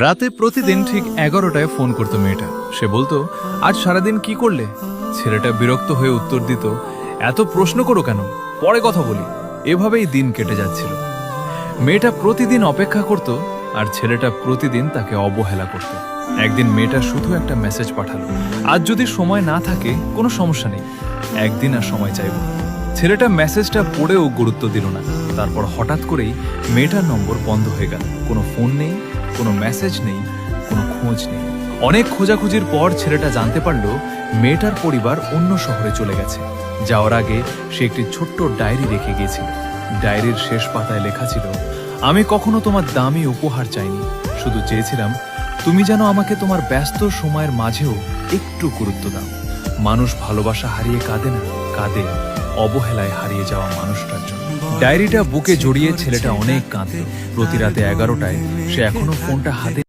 রাতে প্রতিদিন ঠিক 11টায় ফোন করতো মেয়েটা। সে বলতো, আজ সারাদিন কি করলে? ছেলেটা বিরক্ত হয়ে উত্তর দিত, এত প্রশ্ন করো কেন, পরে কথা বলি। এভাবেই দিন কেটে যাচ্ছিল। মেয়েটা প্রতিদিন অপেক্ষা করত আর ছেলেটা প্রতিদিন তাকে অবহেলা করত। একদিন মেয়েটা শুধু একটা মেসেজ পাঠালো, আজ যদি সময় না থাকে কোনো সমস্যা নেই, একদিন আর সময় চাইব। ছেলেটা মেসেজটা পড়েও গুরুত্ব দিল না। তারপর হঠাৎ করেই মেয়েটার নম্বর বন্ধ হয়ে গেল। কোনো ফোন নেই, কোনো মেসেজ নেই, কোনো খোঁজ নেই। অনেক খোঁজাখুঁজির পর ছেলেটা জানতে পারল মেয়েটার পরিবার অন্য শহরে চলে গেছে। যাওয়ার আগে সে একটি ছোট্ট ডায়েরি রেখে গিয়েছিল। ডায়েরির শেষ পাতায় লেখা ছিল, আমি কখনো তোমার দামি উপহার চাইনি, শুধু চেয়েছিলাম তুমি যেন আমাকে তোমার ব্যস্ত সময়ের মাঝেও একটু গুরুত্ব দাও। মানুষ ভালোবাসা হারিয়ে কাঁদে না, কাঁদে অবহেলায় হারিয়ে যাওয়া মানুষটার জন্য। ডায়েরিটা বুকে জড়িয়ে ছেলেটা অনেক কাঁদল। প্রতি রাতে 11টায় সে এখনো ফোনটা হাতে